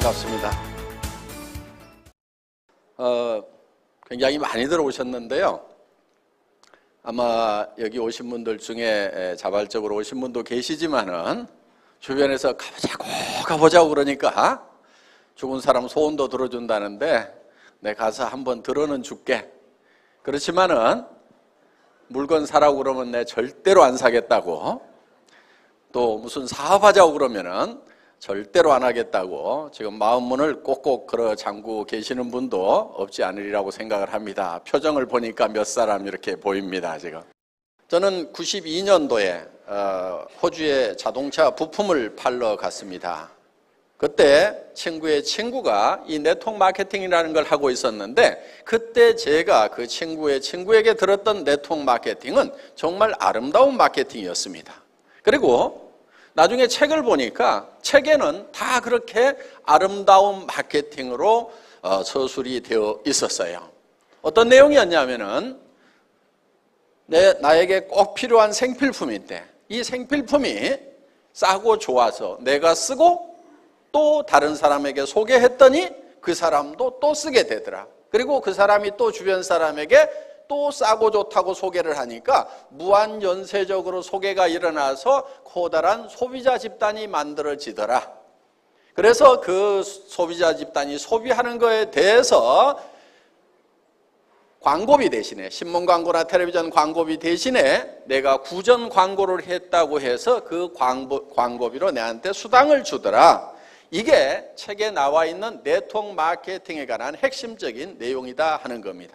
반갑습니다. 굉장히 많이 들어오셨는데요. 아마 여기 오신 분들 중에 자발적으로 오신 분도 계시지만은 주변에서 가보자고 그러니까 죽은 사람 소원도 들어준다는데 내 가서 한번 들어는 줄게. 그렇지만은 물건 사라고 그러면 내 절대로 안 사겠다고, 또 무슨 사업하자고 그러면은 절대로 안 하겠다고 지금 마음문을 꼭꼭 걸어 잠그고 계시는 분도 없지 않으리라고 생각을 합니다. 표정을 보니까 몇 사람 이렇게 보입니다. 지금 저는 92년도에 호주에 자동차 부품을 팔러 갔습니다. 그때 친구의 친구가 이 네트워크 마케팅이라는 걸 하고 있었는데, 그때 제가 그 친구의 친구에게 들었던 네트워크 마케팅은 정말 아름다운 마케팅이었습니다. 그리고 나중에 책을 보니까 책에는 다 그렇게 아름다운 마케팅으로 서술이 되어 있었어요. 어떤 내용이었냐면은 나에게 꼭 필요한 생필품인데 이 생필품이 싸고 좋아서 내가 쓰고 또 다른 사람에게 소개했더니 그 사람도 또 쓰게 되더라. 그리고 그 사람이 또 주변 사람에게 또 싸고 좋다고 소개를 하니까 무한연쇄적으로 소개가 일어나서 커다란 소비자 집단이 만들어지더라. 그래서 그 소비자 집단이 소비하는 거에 대해서 광고비 대신에, 신문 광고나 텔레비전 광고비 대신에 내가 구전 광고를 했다고 해서 그 광고비로 내한테 수당을 주더라. 이게 책에 나와 있는 네트워크 마케팅에 관한 핵심적인 내용이다 하는 겁니다.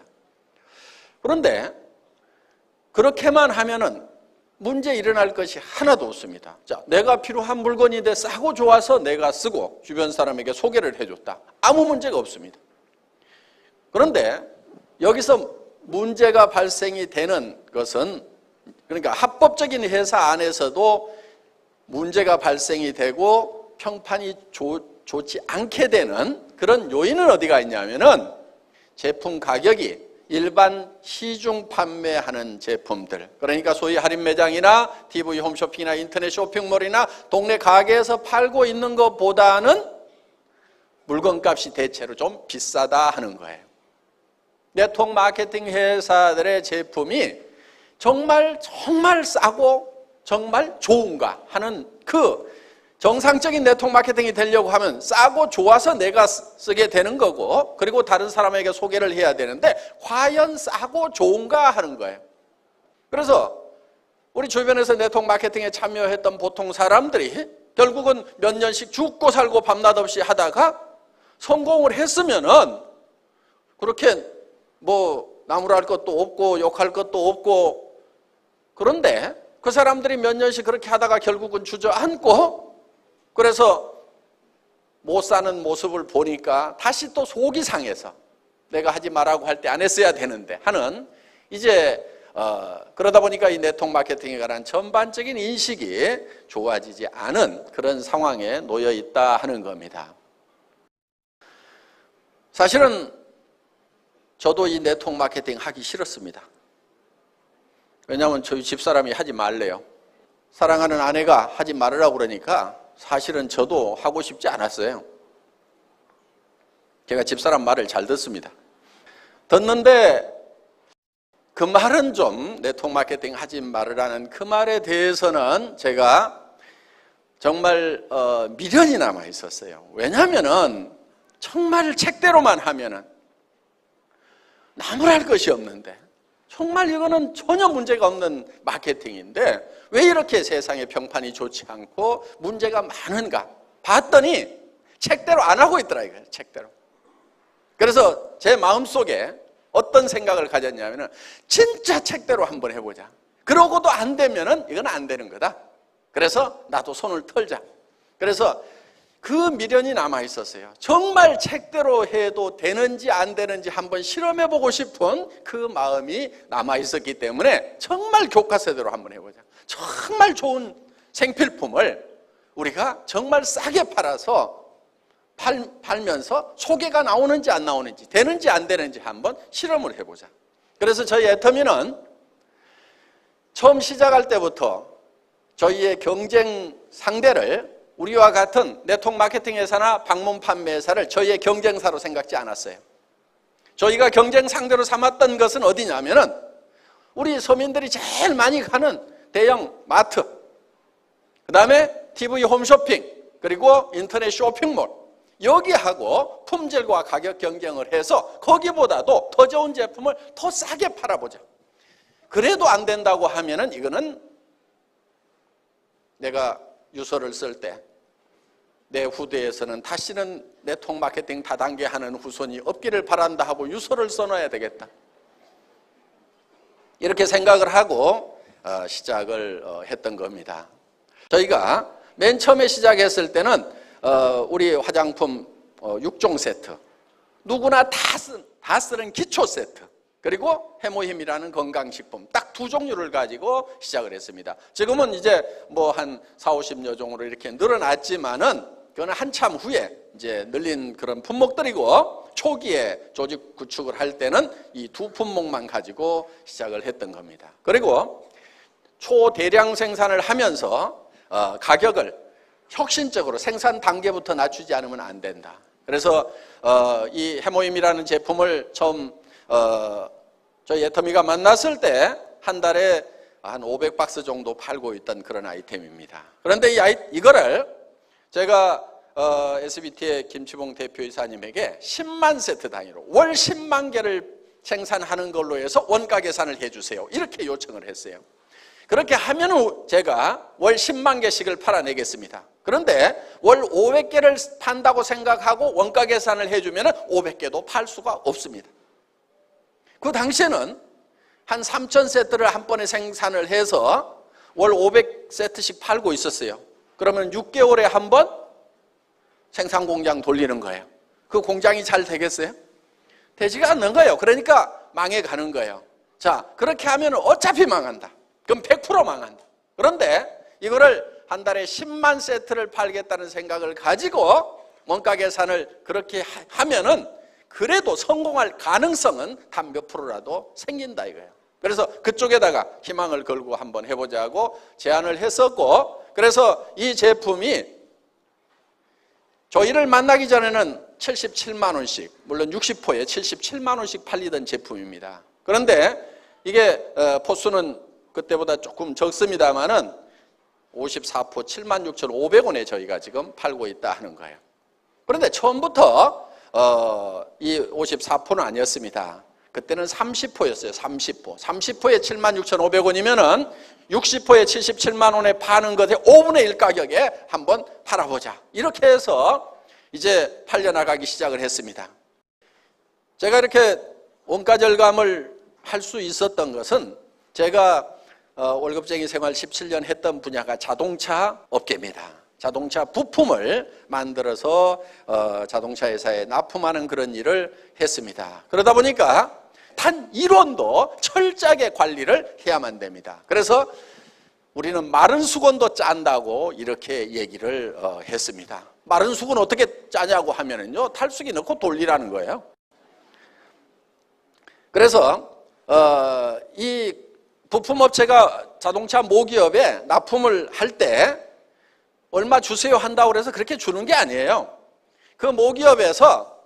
그런데 그렇게만 하면은 문제 일어날 것이 하나도 없습니다. 자, 내가 필요한 물건인데 싸고 좋아서 내가 쓰고 주변 사람에게 소개를 해줬다. 아무 문제가 없습니다. 그런데 여기서 문제가 발생이 되는 것은, 그러니까 합법적인 회사 안에서도 문제가 발생이 되고 평판이 좋지 않게 되는 그런 요인은 어디가 있냐면은 제품 가격이 일반 시중 판매하는 제품들, 그러니까 소위 할인 매장이나 TV 홈쇼핑이나 인터넷 쇼핑몰이나 동네 가게에서 팔고 있는 것보다는 물건값이 대체로 좀 비싸다 하는 거예요. 네트워크 마케팅 회사들의 제품이 정말 싸고 정말 좋은가 하는 그 정상적인 네트워크 마케팅이 되려고 하면 싸고 좋아서 내가 쓰게 되는 거고, 그리고 다른 사람에게 소개를 해야 되는데 과연 싸고 좋은가 하는 거예요. 그래서 우리 주변에서 네트워크 마케팅에 참여했던 보통 사람들이 결국은 몇 년씩 죽고 살고 밤낮 없이 하다가 성공을 했으면은 그렇게 뭐 나무랄 것도 없고 욕할 것도 없고, 그런데 그 사람들이 몇 년씩 그렇게 하다가 결국은 주저앉고 그래서 못 사는 모습을 보니까 다시 또 속이 상해서 내가 하지 말라고 할 때 안 했어야 되는데 하는, 이제 그러다 보니까 이 네트워크 마케팅에 관한 전반적인 인식이 좋아지지 않은 그런 상황에 놓여 있다 하는 겁니다. 사실은 저도 이 네트워크 마케팅 하기 싫었습니다. 왜냐하면 저희 집사람이 하지 말래요. 사랑하는 아내가 하지 말으라고 그러니까 사실은 저도 하고 싶지 않았어요. 제가 집사람 말을 잘 듣습니다. 듣는데 그 말은 좀 네트워크 마케팅 하지 말으라는 그 말에 대해서는 제가 정말 미련이 남아 있었어요. 왜냐하면은 정말 책대로만 하면은 나무랄 것이 없는데, 정말 이거는 전혀 문제가 없는 마케팅인데 왜 이렇게 세상의 평판이 좋지 않고 문제가 많은가 봤더니 책대로 안 하고 있더라 이거예요. 책대로. 그래서 제 마음속에 어떤 생각을 가졌냐면은 진짜 책대로 한번 해보자. 그러고도 안 되면은 이건 안 되는 거다. 그래서 나도 손을 털자. 그래서 그 미련이 남아 있었어요. 정말 책대로 해도 되는지 안 되는지 한번 실험해보고 싶은 그 마음이 남아 있었기 때문에 정말 교과서대로 한번 해보자. 정말 좋은 생필품을 우리가 정말 싸게 팔아서 팔면서 소개가 나오는지 안 나오는지, 되는지 안 되는지 한번 실험을 해보자. 그래서 저희 애터미는 처음 시작할 때부터 저희의 경쟁 상대를 우리와 같은 네트워크 마케팅 회사나 방문 판매 회사를 저희의 경쟁사로 생각지 않았어요. 저희가 경쟁 상대로 삼았던 것은 어디냐면은 우리 서민들이 제일 많이 가는 대형 마트, 그 다음에 TV 홈쇼핑, 그리고 인터넷 쇼핑몰, 여기하고 품질과 가격 경쟁을 해서 거기보다도 더 좋은 제품을 더 싸게 팔아보자. 그래도 안 된다고 하면은 이거는 내가 유서를 쓸 때 내 후대에서는 다시는 네트워크 마케팅 다단계 하는 후손이 없기를 바란다 하고 유서를 써놔야 되겠다. 이렇게 생각을 하고 시작을 했던 겁니다. 저희가 맨 처음에 시작했을 때는 우리 화장품 6종 세트, 누구나 다 쓰는 기초 세트, 그리고 해모힘이라는 건강식품 딱 두 종류를 가지고 시작을 했습니다. 지금은 이제 뭐 한 40~50여 종으로 이렇게 늘어났지만은 그거는 한참 후에 이제 늘린 그런 품목들이고, 초기에 조직 구축을 할 때는 이 두 품목만 가지고 시작을 했던 겁니다. 그리고 초대량 생산을 하면서 가격을 혁신적으로 생산 단계부터 낮추지 않으면 안 된다. 그래서 이 해모임이라는 제품을 처음 저희 애터미가 만났을 때 한 달에 한 500박스 정도 팔고 있던 그런 아이템입니다. 그런데 이거를 제가 SBT의 김치봉 대표이사님에게 10만 세트 단위로 월 10만 개를 생산하는 걸로 해서 원가 계산을 해주세요, 이렇게 요청을 했어요. 그렇게 하면 제가 월 10만 개씩을 팔아내겠습니다. 그런데 월 500개를 판다고 생각하고 원가 계산을 해주면 500개도 팔 수가 없습니다. 그 당시에는 한 3,000세트를 한 번에 생산을 해서 월 500세트씩 팔고 있었어요. 그러면 6개월에 한 번 생산 공장 돌리는 거예요. 그 공장이 잘 되겠어요? 되지가 않는 거예요. 그러니까 망해가는 거예요. 자, 그렇게 하면 어차피 망한다. 그럼 100% 망한다. 그런데 이거를 한 달에 10만 세트를 팔겠다는 생각을 가지고 원가 계산을 그렇게 하면은 그래도 성공할 가능성은 단 몇 프로라도 생긴다 이거예요. 그래서 그쪽에다가 희망을 걸고 한번 해보자고 제안을 했었고, 그래서 이 제품이 저희를 만나기 전에는 77만 원씩, 물론 60포에 77만 원씩 팔리던 제품입니다. 그런데 이게 포수는 그때보다 조금 적습니다만은 54포 76,500원에 저희가 지금 팔고 있다 하는 거예요. 그런데 처음부터 이 54포는 아니었습니다. 그때는 30포였어요. 30포. 30포에 76,500원이면은 60포에 77만 원에 파는 것의 5분의 1 가격에 한번 팔아보자. 이렇게 해서 이제 팔려나가기 시작을 했습니다. 제가 이렇게 원가 절감을 할 수 있었던 것은 제가 월급쟁이 생활 17년 했던 분야가 자동차 업계입니다. 자동차 부품을 만들어서 자동차 회사에 납품하는 그런 일을 했습니다. 그러다 보니까 단 1원도 철저하게 관리를 해야만 됩니다. 그래서 우리는 마른 수건도 짠다고 이렇게 얘기를 했습니다. 마른 수건 어떻게 짜냐고 하면은요, 탈수기 넣고 돌리라는 거예요. 그래서 이 부품업체가 자동차 모기업에 납품을 할 때 얼마 주세요 한다고 해서 그렇게 주는 게 아니에요. 그 모기업에서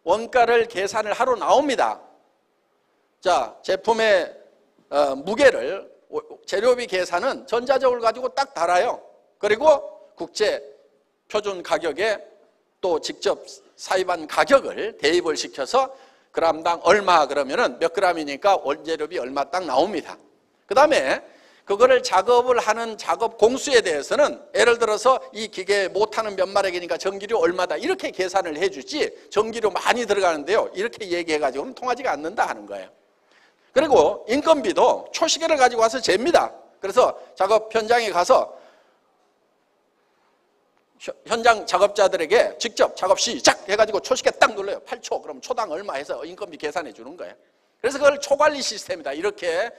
원가를 계산을 하러 나옵니다. 자, 제품의 무게를, 재료비 계산은 전자적으로 가지고 딱 달아요. 그리고 국제 표준 가격에 또 직접 사입한 가격을 대입을 시켜서 그람당 얼마 그러면은 몇 그램이니까 원재료비 얼마 딱 나옵니다. 그 다음에 그거를 작업을 하는 작업 공수에 대해서는 예를 들어서 이 기계 못하는 몇 마력이니까 전기료 얼마다 이렇게 계산을 해주지, 전기료 많이 들어가는데요, 이렇게 얘기해가지고는 통하지가 않는다 하는 거예요. 그리고 인건비도 초시계를 가지고 와서 잽니다. 그래서 작업 현장에 가서 현장 작업자들에게 직접 작업 시작 해가지고 초시계 딱 눌러요. 8초. 그럼 초당 얼마 해서 인건비 계산해 주는 거예요. 그래서 그걸 초관리 시스템이다 이렇게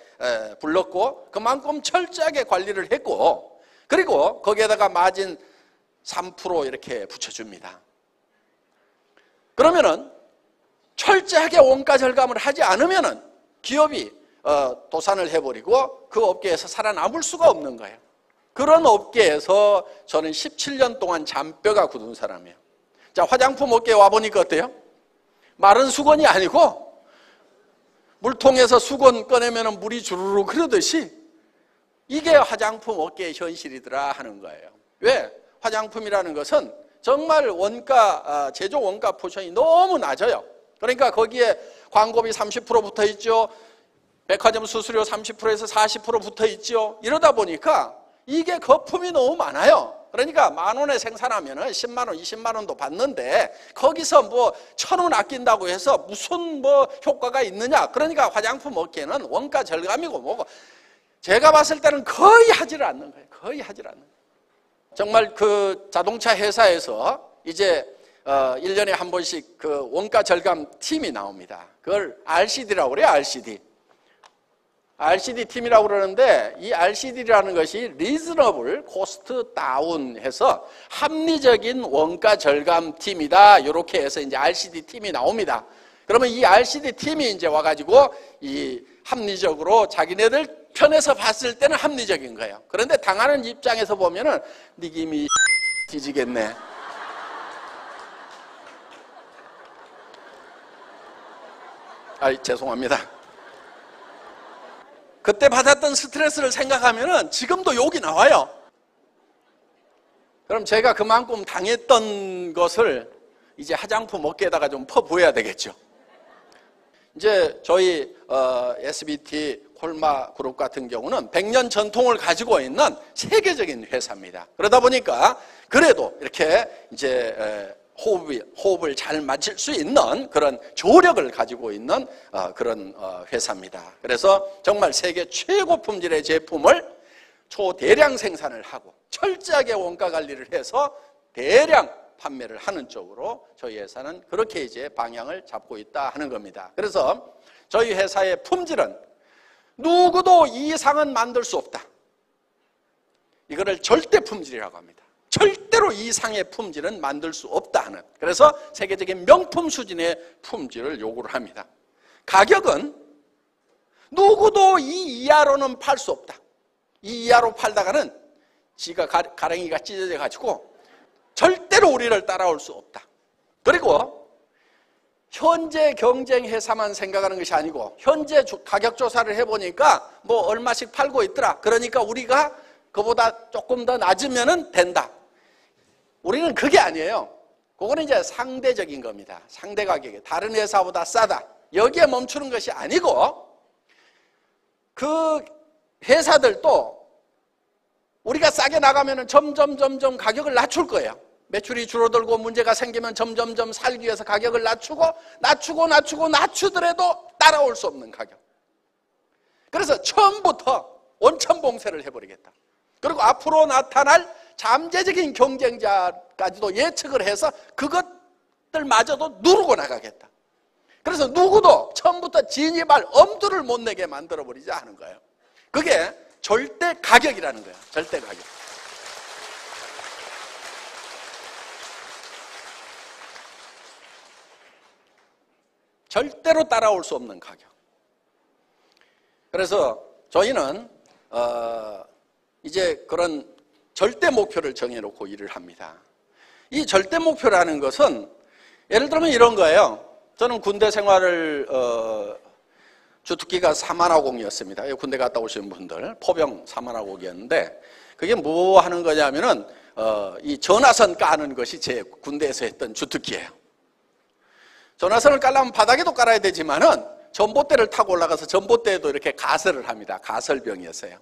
불렀고, 그만큼 철저하게 관리를 했고, 그리고 거기에다가 마진 3% 이렇게 붙여줍니다. 그러면은 철저하게 원가 절감을 하지 않으면은 기업이 도산을 해버리고 그 업계에서 살아남을 수가 없는 거예요. 그런 업계에서 저는 17년 동안 잔뼈가 굳은 사람이에요. 자, 화장품 업계에 와보니까 어때요? 마른 수건이 아니고 물통에서 수건 꺼내면 물이 주르륵 흐르듯이 이게 화장품 업계의 현실이더라 하는 거예요. 왜? 화장품이라는 것은 정말 원가, 제조 원가 포션이 너무 낮아요. 그러니까 거기에 광고비 30% 붙어 있죠. 백화점 수수료 30%에서 40% 붙어 있죠. 이러다 보니까 이게 거품이 너무 많아요. 그러니까 10,000원에 생산하면 10만 원, 20만 원도 받는데 거기서 뭐 1,000원 아낀다고 해서 무슨 뭐 효과가 있느냐. 그러니까 화장품 업계는 원가 절감이고 뭐고 제가 봤을 때는 거의 하지를 않는 거예요. 거의 하지를 않는 거예요. 정말 그 자동차 회사에서 이제 1년에 한 번씩 그 원가 절감 팀이 나옵니다. 그걸 RCD라고 그래요. RCD 팀이라고 그러는데 이 RCD라는 것이 리즈너블 코스트 다운 해서 합리적인 원가 절감 팀이다. 이렇게 해서 이제 RCD 팀이 나옵니다. 그러면 이 RCD 팀이 이제 와가지고 이 합리적으로 자기네들 편에서 봤을 때는 합리적인 거예요. 그런데 당하는 입장에서 보면은 니김이 뒤지겠네. 죄송합니다. 그때 받았던 스트레스를 생각하면은 지금도 욕이 나와요. 그럼 제가 그만큼 당했던 것을 이제 화장품 업계에다가 좀 퍼부어야 되겠죠. 이제 저희 SBT 콜마 그룹 같은 경우는 100년 전통을 가지고 있는 세계적인 회사입니다. 그러다 보니까 그래도 이렇게 이제 호흡을 잘 맞출 수 있는 그런 조력을 가지고 있는 그런 회사입니다. 그래서 정말 세계 최고 품질의 제품을 초대량 생산을 하고 철저하게 원가 관리를 해서 대량 판매를 하는 쪽으로 저희 회사는 그렇게 이제 방향을 잡고 있다 하는 겁니다. 그래서 저희 회사의 품질은 누구도 이상은 만들 수 없다. 이거를 절대 품질이라고 합니다. 절대로 이상의 품질은 만들 수 없다 하는. 그래서 세계적인 명품 수준의 품질을 요구를 합니다. 가격은 누구도 이 이하로는 팔 수 없다. 이 이하로 팔다가는 지가 가랭이가 찢어져 가지고 절대로 우리를 따라올 수 없다. 그리고 현재 경쟁 회사만 생각하는 것이 아니고 현재 가격 조사를 해보니까 뭐 얼마씩 팔고 있더라. 그러니까 우리가 그보다 조금 더 낮으면 된다. 우리는 그게 아니에요. 그거는 이제 상대적인 겁니다. 상대 가격이 다른 회사보다 싸다. 여기에 멈추는 것이 아니고 그 회사들도 우리가 싸게 나가면 점점 가격을 낮출 거예요. 매출이 줄어들고 문제가 생기면 점점 살기 위해서 가격을 낮추더라도 따라올 수 없는 가격. 그래서 처음부터 원천봉쇄를 해버리겠다. 그리고 앞으로 나타날 잠재적인 경쟁자까지도 예측을 해서 그것들마저도 누르고 나가겠다. 그래서 누구도 처음부터 진입할 엄두를 못 내게 만들어버리자 하는 거예요. 그게 절대 가격이라는 거예요. 절대 가격. 절대로 따라올 수 없는 가격. 그래서 저희는 이제 그런 절대 목표를 정해놓고 일을 합니다. 이 절대 목표라는 것은 예를 들면 이런 거예요. 저는 군대 생활을 주특기가 사만화공이었습니다. 군대 갔다 오신 분들 포병 사만화공이었는데 그게 뭐 하는 거냐면은 이 전화선 까는 것이 제 군대에서 했던 주특기예요. 전화선을 깔려면 바닥에도 깔아야 되지만은 전봇대를 타고 올라가서 전봇대에도 이렇게 가설을 합니다. 가설병이었어요.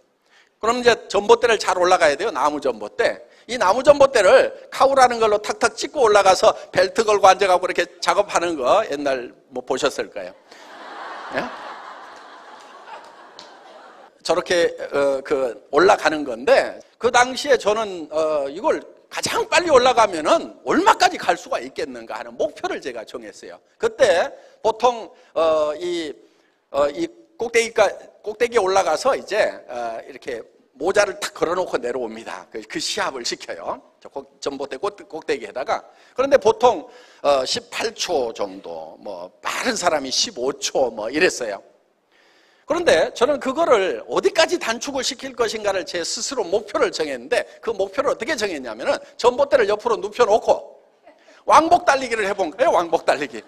그럼 이제 전봇대를 잘 올라가야 돼요. 나무 전봇대. 이 나무 전봇대를 카우라는 걸로 탁탁 찍고 올라가서 벨트 걸고 앉아가고 이렇게 작업하는 거 옛날 뭐 보셨을 거예요. 네? 저렇게 올라가는 건데 그 당시에 저는 이걸 가장 빨리 올라가면은 얼마까지 갈 수가 있겠는가 하는 목표를 제가 정했어요. 그때 보통 이 꼭대기에 올라가서 이제 이렇게 모자를 탁 걸어놓고 내려옵니다. 그 시합을 시켜요. 전봇대 꼭대기에다가. 그런데 보통 18초 정도, 뭐 빠른 사람이 15초 뭐 이랬어요. 그런데 저는 그거를 어디까지 단축을 시킬 것인가를 제 스스로 목표를 정했는데 그 목표를 어떻게 정했냐면은 전봇대를 옆으로 눕혀놓고 왕복 달리기를 해본 거예요. 왕복 달리기.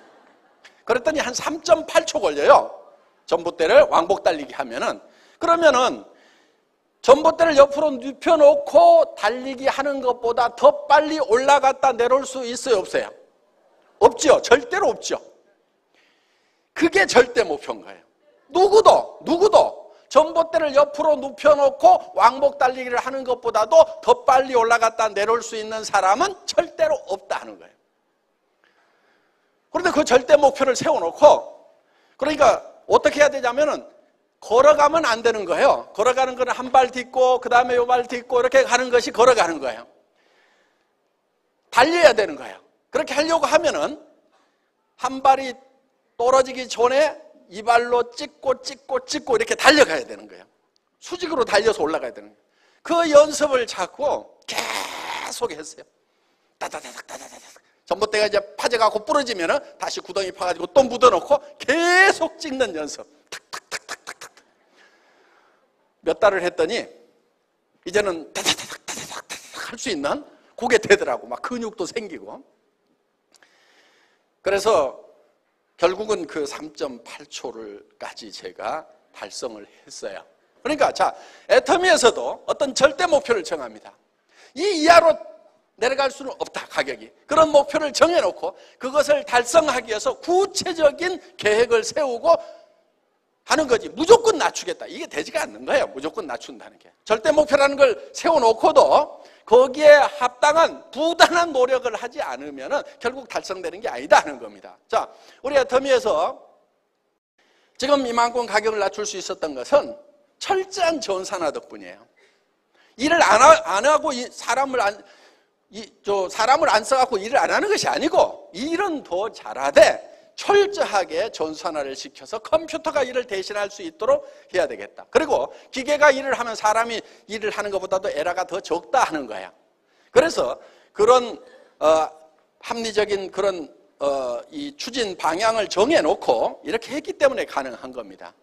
그랬더니 한 3.8초 걸려요. 전봇대를 왕복 달리기 하면은. 그러면은 전봇대를 옆으로 눕혀놓고 달리기 하는 것보다 더 빨리 올라갔다 내려올 수 있어요, 없어요? 없죠. 절대로 없죠. 그게 절대 목표인 거예요. 누구도 전봇대를 옆으로 눕혀놓고 왕복 달리기를 하는 것보다도 더 빨리 올라갔다 내려올 수 있는 사람은 절대로 없다 하는 거예요. 그런데 그 절대 목표를 세워놓고, 그러니까 어떻게 해야 되냐면은 걸어가면 안 되는 거예요. 걸어가는 거는 한 발 딛고 그 다음에 요 발 딛고 이렇게 가는 것이 걸어가는 거예요. 달려야 되는 거예요. 그렇게 하려고 하면은 한 발이 떨어지기 전에 이 발로 찍고 이렇게 달려가야 되는 거예요. 수직으로 달려서 올라가야 되는 거예요. 그 연습을 자꾸 계속 했어요. 따다다닥 전봇대가 이제 파져가고 부러지면은 다시 구덩이 파가지고 또 묻어놓고 계속 찍는 연습. 탁탁탁탁탁탁. 몇 달을 했더니 이제는 따다다닥 할 수 있는 그게 되더라고. 막 근육도 생기고. 그래서 결국은 그 3.8초를까지 제가 달성을 했어요. 그러니까 자, 애터미에서도 어떤 절대 목표를 정합니다. 이 이하로 내려갈 수는 없다, 가격이. 그런 목표를 정해놓고 그것을 달성하기 위해서 구체적인 계획을 세우고 하는 거지. 무조건 낮추겠다. 이게 되지가 않는 거예요. 무조건 낮춘다는 게. 절대 목표라는 걸 세워놓고도 거기에 합당한 부단한 노력을 하지 않으면 결국 달성되는 게 아니다 하는 겁니다. 자, 우리 애터미에서 지금 이만큼 가격을 낮출 수 있었던 것은 철저한 전산화 덕분이에요. 일을 안 하고 사람을 안 써갖고 일을 안 하는 것이 아니고 일은 더 잘하되 철저하게 전산화를 시켜서 컴퓨터가 일을 대신할 수 있도록 해야 되겠다. 그리고 기계가 일을 하면 사람이 일을 하는 것보다도 에러가 더 적다 하는 거야. 그래서 그런 합리적인 그런 이 추진 방향을 정해놓고 이렇게 했기 때문에 가능한 겁니다.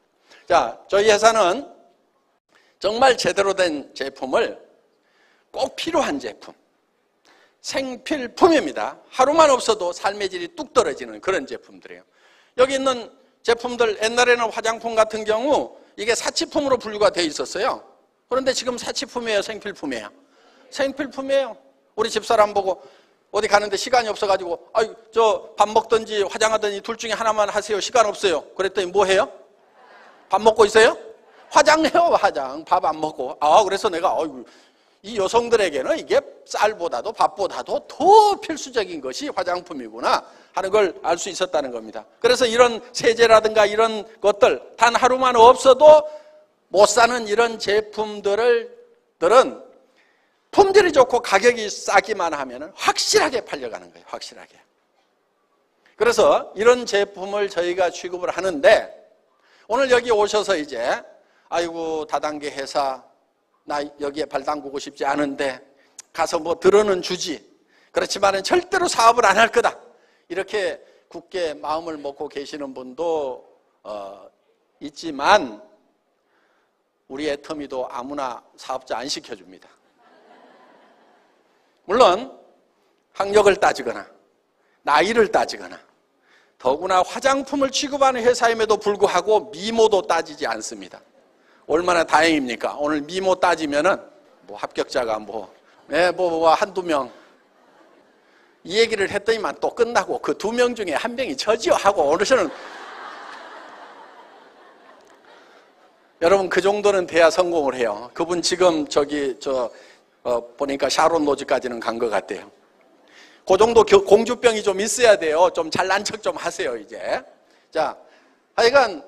자, 저희 회사는 정말 제대로 된 제품을 꼭 필요한 제품, 생필품입니다. 하루만 없어도 삶의 질이 뚝 떨어지는 그런 제품들이에요. 여기 있는 제품들, 옛날에는 화장품 같은 경우 이게 사치품으로 분류가 되어 있었어요. 그런데 지금 사치품이에요, 생필품이에요? 생필품이에요. 우리 집사람 보고 어디 가는데 시간이 없어가지고 저 밥 먹든지 화장하든지 둘 중에 하나만 하세요. 시간 없어요. 그랬더니 뭐 해요? 밥 먹고 있어요? 화장해요, 화장. 밥 안 먹고. 그래서 내가 이 여성들에게는 이게 쌀보다도 밥보다도 더 필수적인 것이 화장품이구나 하는 걸 알 수 있었다는 겁니다. 그래서 이런 세제라든가 이런 것들 단 하루만 없어도 못 사는 이런 제품들은 품질이 좋고 가격이 싸기만 하면 확실하게 팔려가는 거예요. 확실하게. 그래서 이런 제품을 저희가 취급을 하는데 오늘 여기 오셔서 이제 아이고 다단계 회사 나 여기에 발 담그고 싶지 않은데 가서 뭐 들어는 주지. 그렇지만은 절대로 사업을 안 할 거다. 이렇게 굳게 마음을 먹고 계시는 분도 있지만 우리 애터미도 아무나 사업자 안 시켜줍니다. 물론 학력을 따지거나 나이를 따지거나 더구나 화장품을 취급하는 회사임에도 불구하고 미모도 따지지 않습니다. 얼마나 다행입니까? 오늘 미모 따지면은 뭐 합격자가 한두 명 이 얘기를 했더니만 또 끝나고 그 2명 중에 1명이 저지요 하고 어르신은 여러분 그 정도는 돼야 성공을 해요. 그분 지금 보니까 샤론 로즈까지는 간 것 같대요. 그 정도 공주병이 좀 있어야 돼요. 좀 잘난 척 좀 하세요 이제. 자, 하여간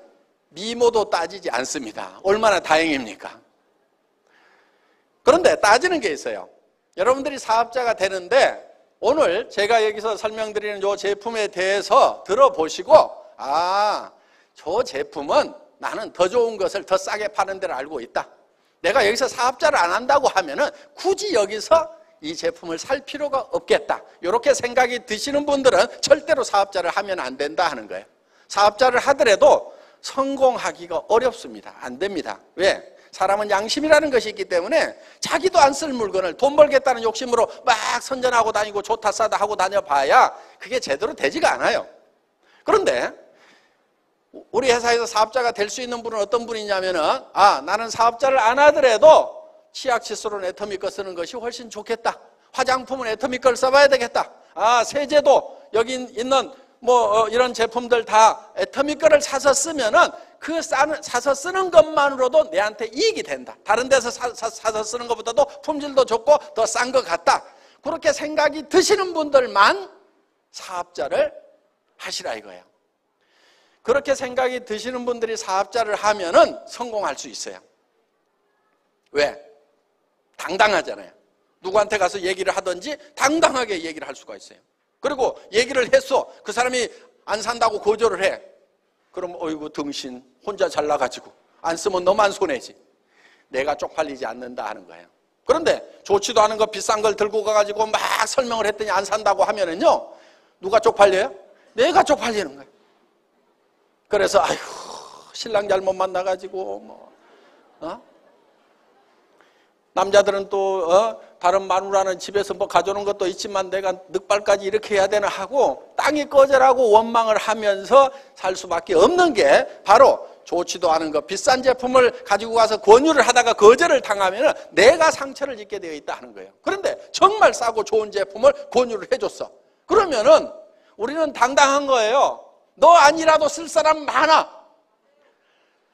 미모도 따지지 않습니다. 얼마나 다행입니까? 그런데 따지는 게 있어요. 여러분들이 사업자가 되는데 오늘 제가 여기서 설명드리는 이 제품에 대해서 들어보시고 저 제품은 나는 더 좋은 것을 더 싸게 파는 데를 알고 있다. 내가 여기서 사업자를 안 한다고 하면은 굳이 여기서 이 제품을 살 필요가 없겠다. 이렇게 생각이 드시는 분들은 절대로 사업자를 하면 안 된다 하는 거예요. 사업자를 하더라도 성공하기가 어렵습니다. 안 됩니다. 왜? 사람은 양심이라는 것이 있기 때문에 자기도 안 쓸 물건을 돈 벌겠다는 욕심으로 막 선전하고 다니고 좋다 싸다 하고 다녀봐야 그게 제대로 되지가 않아요. 그런데 우리 회사에서 사업자가 될 수 있는 분은 어떤 분이냐면은, 나는 사업자를 안 하더라도 치약 칫솔은 애터미 거 쓰는 것이 훨씬 좋겠다. 화장품은 애터미 걸 써봐야 되겠다. 세제도 여기 있는 이런 제품들 다 애터미 거를 사서 쓰면은 사서 쓰는 것만으로도 내한테 이익이 된다. 다른 데서 사서 쓰는 것보다도 품질도 좋고 더 싼 것 같다. 그렇게 생각이 드시는 분들만 사업자를 하시라 이거예요. 그렇게 생각이 드시는 분들이 사업자를 하면은 성공할 수 있어요. 왜? 당당하잖아요. 누구한테 가서 얘기를 하든지 당당하게 얘기를 할 수가 있어요. 그리고 얘기를 했어. 그 사람이 안 산다고 거절을 해. 그럼 어이구 등신 혼자 잘나가지고 안 쓰면 너만 손해지. 내가 쪽팔리지 않는다 하는 거예요. 그런데 좋지도 않은 거 비싼 걸 들고 가가지고 막 설명을 했더니 안 산다고 하면은요, 누가 쪽팔려요? 내가 쪽팔리는 거예요. 그래서 아이고 신랑 잘못 만나가지고 남자들은 또 다른 마누라는 집에서 가져오는 것도 있지만 내가 늑발까지 이렇게 해야 되나 하고 땅이 꺼져라고 원망을 하면서 살 수밖에 없는 게 바로 좋지도 않은 거 비싼 제품을 가지고 가서 권유를 하다가 거절을 당하면 내가 상처를 입게 되어 있다 하는 거예요. 그런데 정말 싸고 좋은 제품을 권유를 해줬어. 그러면은 우리는 당당한 거예요. 너 아니라도 쓸 사람 많아.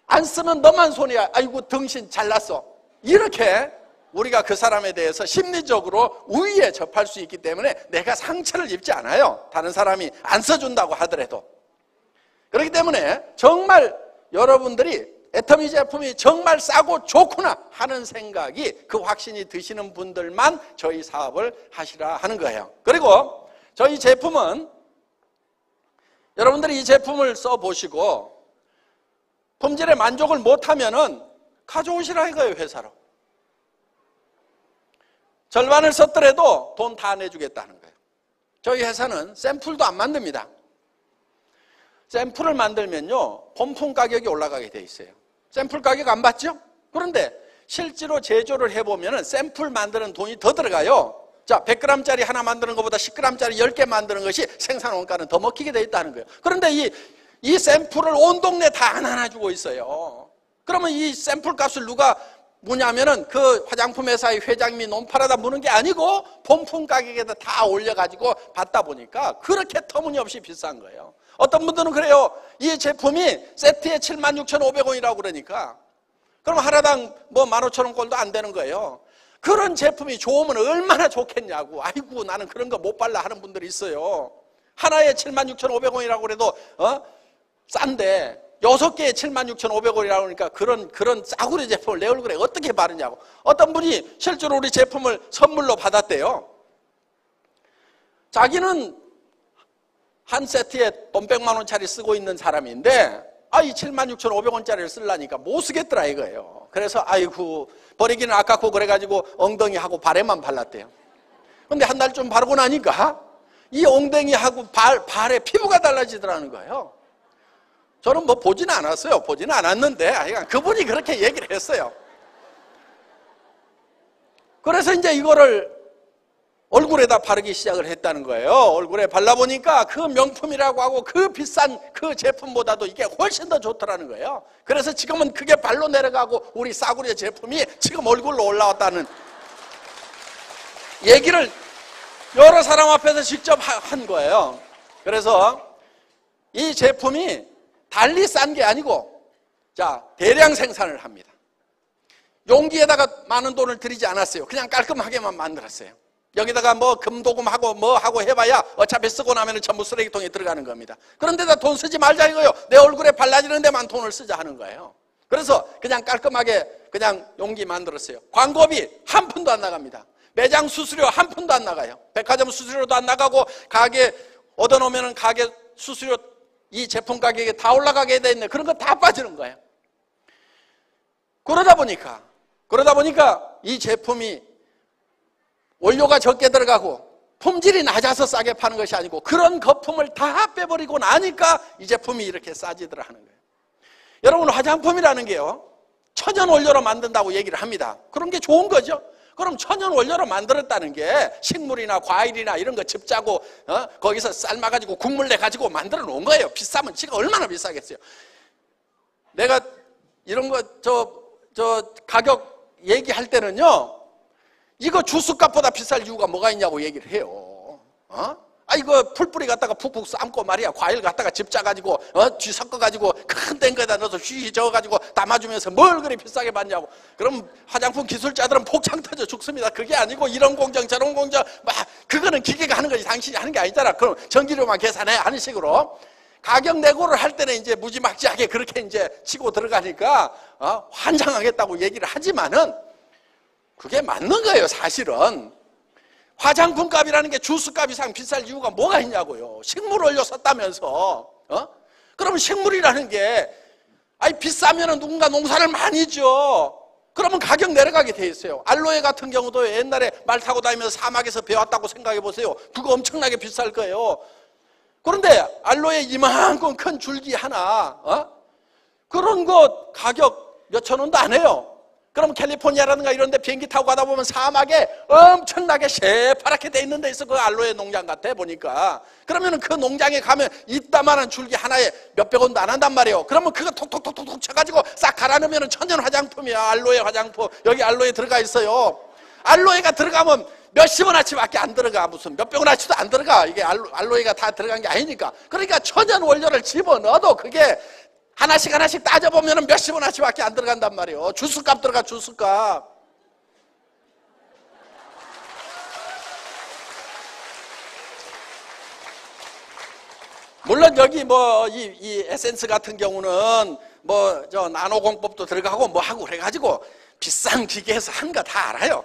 안 쓰면 너만 손해야. 아이고 등신 잘났어. 이렇게 우리가 그 사람에 대해서 심리적으로 우위에 접할 수 있기 때문에 내가 상처를 입지 않아요. 다른 사람이 안 써준다고 하더라도. 그렇기 때문에 정말 여러분들이 애터미 제품이 정말 싸고 좋구나 하는 생각이 그 확신이 드시는 분들만 저희 사업을 하시라 하는 거예요. 그리고 저희 제품은 여러분들이 이 제품을 써보시고 품질에 만족을 못하면은 가져오시라 이거예요, 회사로. 절반을 썼더라도 돈 다 내주겠다는 거예요. 저희 회사는 샘플도 안 만듭니다. 샘플을 만들면요, 본품 가격이 올라가게 돼 있어요. 샘플 가격 안 받죠? 그런데 실제로 제조를 해보면 샘플 만드는 돈이 더 들어가요. 자, 100g짜리 하나 만드는 것보다 10g짜리 10개 만드는 것이 생산 원가는 더 먹히게 돼 있다는 거예요. 그런데 이 샘플을 온 동네 다 하나 주고 있어요. 그러면 이 샘플 값을 누가 뭐냐면은 그 화장품 회사의 회장님이 논팔아다 무는 게 아니고 본품 가격에다 다 올려가지고 받다 보니까 그렇게 터무니없이 비싼 거예요. 어떤 분들은 그래요. 이 제품이 세트에 76,500원이라고 그러니까 그럼 하나당 15,000원 꼴도 안 되는 거예요. 그런 제품이 좋으면 얼마나 좋겠냐고. 아이고 나는 그런 거 못 발라 하는 분들이 있어요. 하나에 76,500원이라고 그래도 싼데 6개에 76,500원이라고 하니까 그런 싸구려 제품을 내 얼굴에 어떻게 바르냐고. 어떤 분이 실제로 우리 제품을 선물로 받았대요. 자기는 한 세트에 돈 100만 원짜리 쓰고 있는 사람인데 이 76,500원짜리를 쓰려니까 못 쓰겠더라 이거예요. 그래서 아이고 버리기는 아깝고 그래가지고 엉덩이하고 발에만 발랐대요. 근데 한 달 좀 바르고 나니까 이 엉덩이하고 발에 피부가 달라지더라는 거예요. 저는 보지는 않았어요. 보지는 않았는데 그분이 그렇게 얘기를 했어요. 그래서 이제 이거를 얼굴에다 바르기 시작을 했다는 거예요. 얼굴에 발라보니까 그 명품이라고 하고 그 비싼 그 제품보다도 이게 훨씬 더 좋더라는 거예요. 그래서 지금은 그게 발로 내려가고 우리 싸구려 제품이 지금 얼굴로 올라왔다는 얘기를 여러 사람 앞에서 직접 한 거예요. 그래서 이 제품이 달리 싼 게 아니고 대량 생산을 합니다. 용기에다가 많은 돈을 들이지 않았어요. 그냥 깔끔하게만 만들었어요. 여기다가 금도금하고 하고 해봐야 어차피 쓰고 나면 전부 쓰레기통에 들어가는 겁니다. 그런데다 돈 쓰지 말자 이거예요. 내 얼굴에 발라지는 데만 돈을 쓰자 하는 거예요. 그래서 그냥 깔끔하게 그냥 용기 만들었어요. 광고비 한 푼도 안 나갑니다. 매장 수수료 한 푼도 안 나가요. 백화점 수수료도 안 나가고 가게 얻어놓으면 가게 수수료 이 제품 가격에 다 올라가게 돼 있네. 그런 거 다 빠지는 거예요. 그러다 보니까 이 제품이 원료가 적게 들어가고 품질이 낮아서 싸게 파는 것이 아니고 그런 거품을 다 빼버리고 나니까 이 제품이 이렇게 싸지더라 하는 거예요. 여러분, 화장품이라는 게요, 천연 원료로 만든다고 얘기를 합니다. 그런 게 좋은 거죠. 그럼 천연 원료로 만들었다는 게 식물이나 과일이나 이런 거 즙 짜고 거기서 삶아가지고 국물 내가지고 만들어 놓은 거예요. 비싸면 지가 얼마나 비싸겠어요. 내가 이런 거 가격 얘기할 때는요, 이거 주스값보다 비쌀 이유가 뭐가 있냐고 얘기를 해요. 이거 풀뿌리 갖다가 푹푹 삶고 말이야, 과일 갖다가 즙 짜가지고 쥐 섞어가지고 큰 땡거에다 넣어서 휘 저어가지고 담아주면서 뭘 그리 비싸게 받냐고. 그럼 화장품 기술자들은 폭창 터져 죽습니다. 그게 아니고 이런 공정 저런 공정 막 그거는 기계가 하는 거지 당신이 하는 게 아니잖아. 그럼 전기료만 계산해 하는 식으로 가격 내고를 할 때는 이제 무지막지하게 그렇게 이제 치고 들어가니까 환장하겠다고 얘기를 하지만은 그게 맞는 거예요. 사실은 화장품 값이라는 게 주스 값 이상 비쌀 이유가 뭐가 있냐고요. 식물 원료 썼다면서. 그러면 식물이라는 게 비싸면은 누군가 농사를 많이 지어. 그러면 가격 내려가게 돼 있어요. 알로에 같은 경우도 옛날에 말 타고 다니면서 사막에서 배웠다고 생각해 보세요. 그거 엄청나게 비쌀 거예요. 그런데 알로에 이만큼 큰 줄기 하나, 그런 거 가격 몇천 원도 안 해요. 그럼 캘리포니아라든가 이런 데 비행기 타고 가다 보면 사막에 엄청나게 새파랗게 돼 있는 데 있어. 그 알로에 농장 같아 보니까. 그러면 그 농장에 가면 이따만한 줄기 하나에 몇백 원도 안 한단 말이에요. 그러면 그거 톡톡톡톡 쳐가지고 싹 갈아 넣으면 천연 화장품이야. 알로에 화장품. 여기 알로에 들어가 있어요. 알로에가 들어가면 몇십 원어치밖에 안 들어가. 무슨 몇백 원어치도 안 들어가. 이게 알로에가 다 들어간 게 아니니까. 그러니까 천연 원료를 집어넣어도 그게 하나씩 하나씩 따져보면 몇십 원어치밖에 안 들어간단 말이에요. 주스값 들어가, 주스값. 물론 여기 이 에센스 같은 경우는 나노 공법도 들어가고 하고 그래가지고 비싼 기계에서 한 거 다 알아요.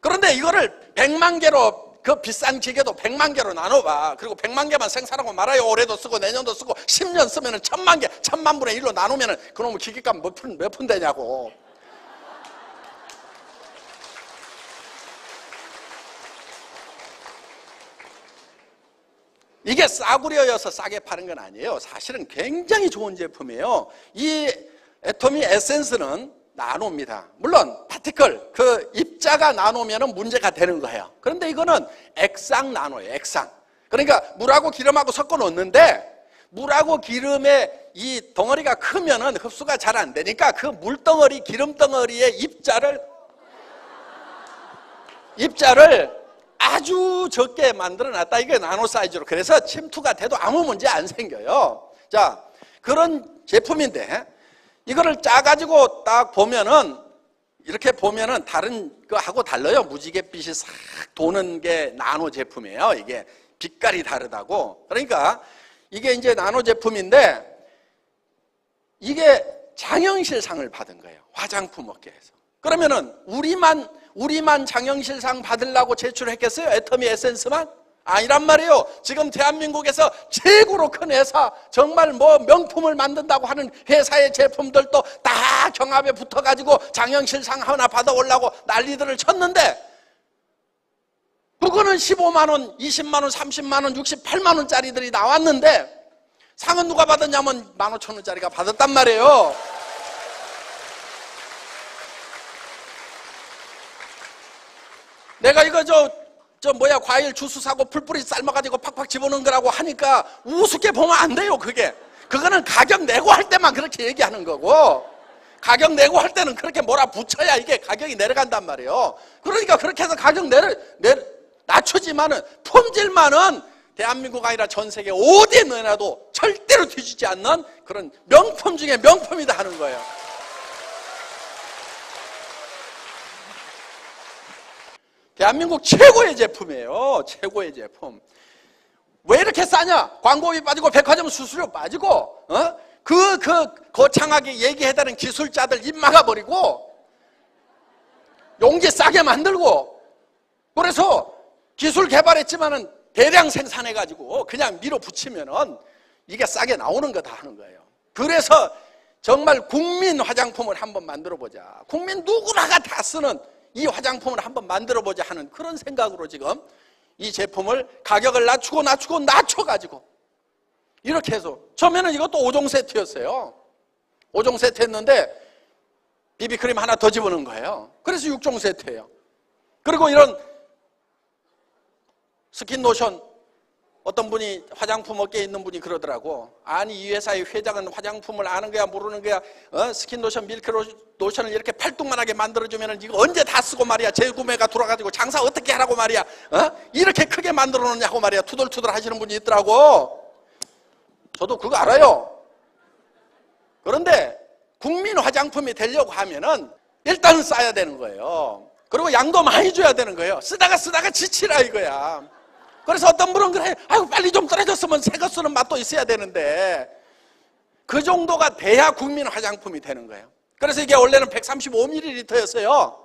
그런데 이거를 100만 개로, 그 비싼 기계도 100만 개로 나눠봐. 그리고 100만 개만 생산하고 말아요. 올해도 쓰고 내년도 쓰고 10년 쓰면 1000만 개, 1000만 분의 1로 나누면 그놈의 기계값 몇 푼 되냐고. 이게 싸구려여서 싸게 파는 건 아니에요. 사실은 굉장히 좋은 제품이에요. 이 애토미 에센스는 나노입니다. 물론 파티클, 그 입자가 나노면 문제가 되는 거예요. 그런데 이거는 액상 나노예요. 액상. 그러니까 물하고 기름하고 섞어 놓는데 물하고 기름의 이 덩어리가 크면은 흡수가 잘 안 되니까 그 물덩어리, 기름덩어리의 입자를 아주 적게 만들어 놨다. 이게 나노 사이즈로. 그래서 침투가 돼도 아무 문제 안 생겨요. 자, 그런 제품인데 이거를 짜가지고 딱 보면은, 이렇게 보면은 다른 거하고 달라요. 무지갯빛이 싹 도는 게 나노 제품이에요. 이게 빛깔이 다르다고. 그러니까 이게 이제 나노 제품인데 이게 장영실상을 받은 거예요. 화장품 업계에서. 그러면은 우리만 장영실상 받으려고 제출했겠어요? 애터미 에센스만? 아니란 말이에요. 지금 대한민국에서 최고로 큰 회사, 정말 명품을 만든다고 하는 회사의 제품들도 다 경합에 붙어가지고 장영실상 하나 받아오려고 난리들을 쳤는데 그거는 15만 원, 20만 원, 30만 원, 68만 원짜리들이 나왔는데 상은 누가 받았냐면 15,000원짜리가 받았단 말이에요. 내가 이거 과일 주스 사고 풀뿌리 삶아가지고 팍팍 집어넣은 거라고 하니까 우습게 보면 안 돼요. 그거는 가격 내고 할 때만 그렇게 얘기하는 거고, 가격 내고 할 때는 그렇게 몰아붙여야 이게 가격이 내려간단 말이에요. 그러니까 그렇게 해서 가격 낮추지만은 품질만은 대한민국 아니라 전 세계 어디에 넣어놔도 절대로 뒤지지 않는 그런 명품 중에 명품이다 하는 거예요. 대한민국 최고의 제품이에요. 최고의 제품. 왜 이렇게 싸냐? 광고비 빠지고 백화점 수수료 빠지고 거창하게 얘기해달라는 기술자들 입 막아버리고 용기 싸게 만들고, 그래서 기술 개발했지만은 대량 생산해가지고 그냥 밀어붙이면은 이게 싸게 나오는 거다 하는 거예요. 그래서 정말 국민 화장품을 한번 만들어보자. 국민 누구나가 다 쓰는 이 화장품을 한번 만들어보자 하는 그런 생각으로 지금 이 제품을 가격을 낮춰가지고 이렇게 해서 처음에는 이것도 5종 세트였어요. 5종 세트 했는데 비비크림 하나 더 집어넣은 거예요. 그래서 6종 세트예요. 그리고 이런 스킨 로션, 어떤 분이 화장품 업계에 있는 분이 그러더라고. 아니, 이 회사의 회장은 화장품을 아는 거야 모르는 거야? 스킨 로션, 밀크 로션을 이렇게 팔뚝만하게 만들어주면 이거 언제 다 쓰고 말이야. 재구매가 돌아가지고 장사 어떻게 하라고 말이야. 이렇게 크게 만들어 놓냐고 말이야. 투덜투덜 하시는 분이 있더라고. 저도 그거 알아요. 그런데 국민 화장품이 되려고 하면은 일단은 싸야 되는 거예요. 그리고 양도 많이 줘야 되는 거예요. 쓰다가 지치라 이거야. 그래서 어떤 분은 그래, 아이고 빨리 좀 떨어졌으면 새 거 쓰는 맛도 있어야 되는데 그 정도가 돼야 국민 화장품이 되는 거예요. 그래서 이게 원래는 135ml였어요.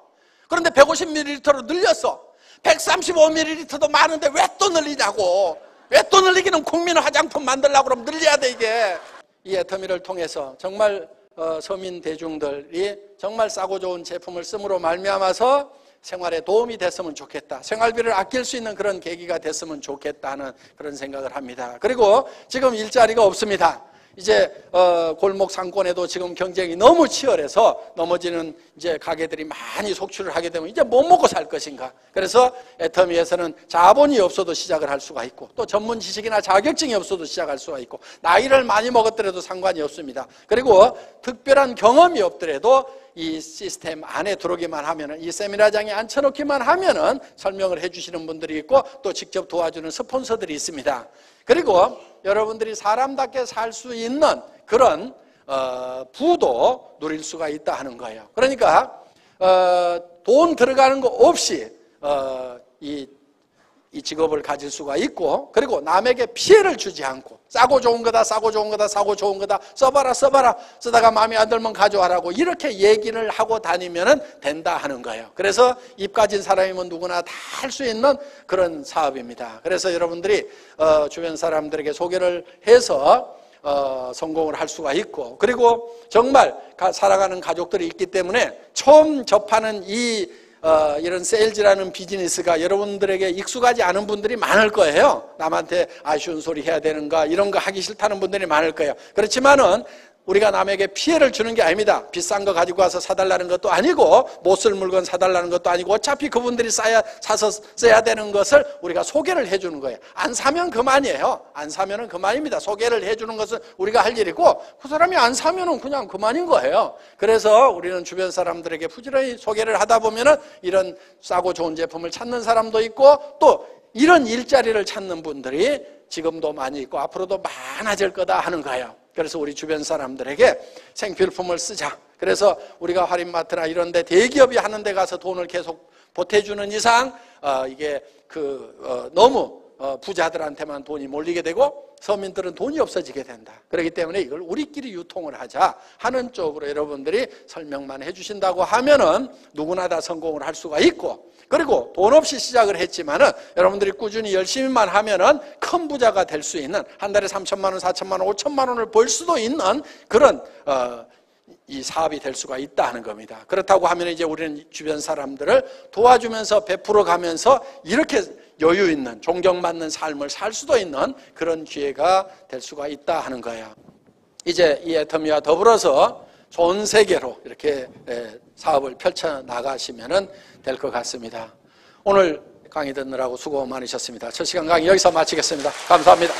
그런데 150ml로 늘렸어. 135ml도 많은데 왜 또 늘리냐고. 왜 또 늘리기는 국민 화장품 만들려고 그러면 늘려야 돼 이게. 이 애터미를 통해서 정말 서민 대중들이 정말 싸고 좋은 제품을 씀으로 말미암아서 생활에 도움이 됐으면 좋겠다. 생활비를 아낄 수 있는 그런 계기가 됐으면 좋겠다는 그런 생각을 합니다. 그리고 지금 일자리가 없습니다. 이제 골목 상권에도 지금 경쟁이 너무 치열해서 넘어지는 이제 가게들이 많이 속출을 하게 되면 이제 뭐 먹고 살 것인가. 그래서 애터미에서는 자본이 없어도 시작을 할 수가 있고 또 전문 지식이나 자격증이 없어도 시작할 수가 있고 나이를 많이 먹었더라도 상관이 없습니다. 그리고 특별한 경험이 없더라도 이 시스템 안에 들어오기만 하면은, 이 세미나장에 앉혀놓기만 하면은 설명을 해주시는 분들이 있고 또 직접 도와주는 스폰서들이 있습니다. 그리고 여러분들이 사람답게 살 수 있는 그런 부도 누릴 수가 있다 하는 거예요. 그러니까 돈 들어가는 거 없이 이 직업을 가질 수가 있고, 그리고 남에게 피해를 주지 않고 싸고 좋은 거다, 싸고 좋은 거다, 싸고 좋은 거다, 써봐라, 쓰다가 마음에 안 들면 가져와라고 이렇게 얘기를 하고 다니면 된다 하는 거예요. 그래서 입 가진 사람이면 누구나 다 할 수 있는 그런 사업입니다. 그래서 여러분들이 주변 사람들에게 소개를 해서 성공을 할 수가 있고, 그리고 정말 살아가는 가족들이 있기 때문에 처음 접하는 이런 세일즈라는 비즈니스가 여러분들에게 익숙하지 않은 분들이 많을 거예요. 남한테 아쉬운 소리 해야 되는가, 이런 거 하기 싫다는 분들이 많을 거예요. 그렇지만은 우리가 남에게 피해를 주는 게 아닙니다. 비싼 거 가지고 와서 사달라는 것도 아니고 못 쓸 물건 사달라는 것도 아니고 어차피 그분들이 사서 써야 되는 것을 우리가 소개를 해주는 거예요. 안 사면 그만이에요. 안 사면은 그만입니다. 소개를 해주는 것은 우리가 할 일이고 그 사람이 안 사면은 그냥 그만인 거예요. 그래서 우리는 주변 사람들에게 부지런히 소개를 하다 보면은 이런 싸고 좋은 제품을 찾는 사람도 있고 또 이런 일자리를 찾는 분들이 지금도 많이 있고 앞으로도 많아질 거다 하는 거예요. 그래서 우리 주변 사람들에게 생필품을 쓰자. 그래서 우리가 할인마트나 이런 데 대기업이 하는 데 가서 돈을 계속 보태주는 이상 이게 너무 부자들한테만 돈이 몰리게 되고 서민들은 돈이 없어지게 된다. 그렇기 때문에 이걸 우리끼리 유통을 하자 하는 쪽으로 여러분들이 설명만 해주신다고 하면은 누구나 다 성공을 할 수가 있고, 그리고 돈 없이 시작을 했지만은 여러분들이 꾸준히 열심히만 하면은 큰 부자가 될 수 있는, 한 달에 3천만 원, 4천만 원, 5천만 원을 벌 수도 있는 그런 이 사업이 될 수가 있다는 겁니다. 그렇다고 하면 이제 우리는 주변 사람들을 도와주면서 베풀어 가면서 이렇게 여유 있는, 존경받는 삶을 살 수도 있는 그런 기회가 될 수가 있다 하는 거예요. 이제 이 애터미와 더불어서 전 세계로 이렇게 사업을 펼쳐 나가시면 될 것 같습니다. 오늘 강의 듣느라고 수고 많으셨습니다. 첫 시간 강의 여기서 마치겠습니다. 감사합니다.